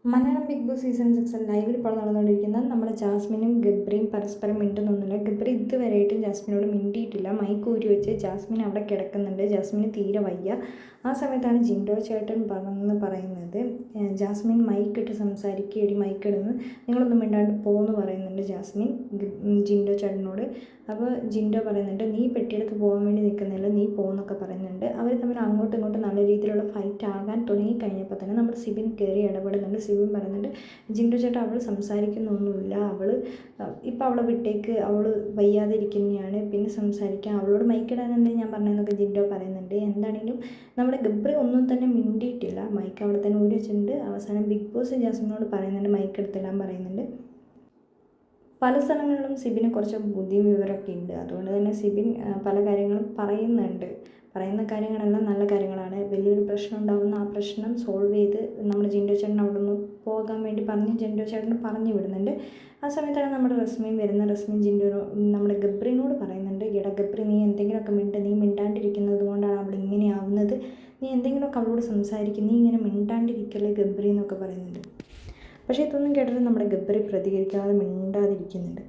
Malayalam big boss season 6 ലൈവിൽ ഇപ്പോൾ നടന്നുകൊണ്ടിരിക്കുന്നത് നമ്മുടെ ജാസ്മിനും ഗബ്രിയും പരസ്പരം മിണ്ടുന്നൊന്നുമില്ല. ഗബ്രി ഇതുവരെയായിട്ടും ജാസ്മിനോട് മിണ്ടിയിട്ടില്ല. മൈക്ക് ഊരി വെച്ച് ജാസ്മിൻ അവിടെ കിടക്കുന്നുണ്ട്. ജാസ്മിന് തീരെ വയ്യ. ആ സമയത്താണ് ജിൻഡോ ചേട്ടൻ പറയുന്നത്, ജാസ്മിൻ മൈക്കിട്ട് സംസാരിക്കുക, എടി മൈക്കിടുന്ന്, നിങ്ങളൊന്നും മിണ്ടാണ്ട് പോകുമെന്ന് പറയുന്നുണ്ട് ജാസ്മിൻ ജിൻഡോ ചേട്ടനോട്. അപ്പോൾ ജിൻഡോ പറയുന്നുണ്ട്, നീ പെട്ടിയെടുത്ത് പോകാൻ വേണ്ടി നിൽക്കുന്നില്ല, നീ പോകുന്നൊക്കെ പറയുന്നുണ്ട്. അവർ തമ്മിൽ അങ്ങോട്ടും ഇങ്ങോട്ടും നല്ല രീതിയിലുള്ള ഫൈറ്റ് ആകാൻ തുടങ്ങിക്കഴിഞ്ഞപ്പോൾ തന്നെ നമ്മുടെ സിബിൻ കയറി ഇടപെടുന്നുണ്ട്. സിബിൻ പറയുന്നുണ്ട്, ജിൻഡോ ചേട്ടാ അവൾ സംസാരിക്കുന്നൊന്നുമില്ല, ഇപ്പം അവളെ വിട്ടേക്ക്, അവൾ വയ്യാതെ ഇരിക്കുന്നതാണ്, പിന്നെ സംസാരിക്കാം, അവളോട് മൈക്കിടാനുണ്ട് ഞാൻ പറഞ്ഞതെന്നൊക്കെ ജിൻഡോ പറയുന്നുണ്ട്. എന്താണെങ്കിലും നമ്മുടെ ഗബ്രി ഒന്നും തന്നെ മിണ്ടിയിട്ടില്ല. മൈക്ക് അവിടെ തന്നെ ഊരി വെച്ചിട്ടുണ്ട്. അവസാനം ബിഗ് ബോസ് ജാസ്മിനോട് പറയുന്നുണ്ട്, മൈക്ക് എടുത്തിടാൻ പറയുന്നുണ്ട്. പല സ്ഥലങ്ങളിലും സിബിന് കുറച്ച് ബുദ്ധിയും വിവരമൊക്കെ ഉണ്ട്. അതുകൊണ്ട് തന്നെ സിബിൻ പല കാര്യങ്ങളും പറയുന്നുണ്ട്. പറയുന്ന കാര്യങ്ങളെല്ലാം നല്ല കാര്യങ്ങളാണ്. വലിയൊരു പ്രശ്നം ഉണ്ടാകുന്ന ആ പ്രശ്നം സോൾവ് ചെയ്ത് നമ്മുടെ ജിൻഡോ ചേട്ടൻ അവിടെ നിന്ന് പോകാൻ വേണ്ടി പറഞ്ഞ് ജിൻഡോ ചേട്ടൻ പറഞ്ഞു വിടുന്നുണ്ട്. ആ സമയത്താണ് നമ്മുടെ റസ്മിൻ വരുന്നത്. റസ്മിൻ നമ്മുടെ ഗബ്രിനോട് പറയുന്നുണ്ട്, എടാ ഗബ്രി, നീ എന്തെങ്കിലുമൊക്കെ നീ മിണ്ടാണ്ടിരിക്കുന്നത് കൊണ്ടാണ് അവിടെ ഇങ്ങനെ ആവുന്നത്, നീ എന്തെങ്കിലുമൊക്കെ അവളോട് സംസാരിക്കും, നീ ഇങ്ങനെ മിണ്ടാണ്ടിരിക്കല്ലേ ഗബ്രി എന്നൊക്കെ പറയുന്നുണ്ട്. പക്ഷേ ഇതൊന്നും കേട്ടിട്ട് നമ്മുടെ ഗബ്രി പ്രതികരിക്കാതെ മിണ്ടാതിരിക്കുന്നുണ്ട്.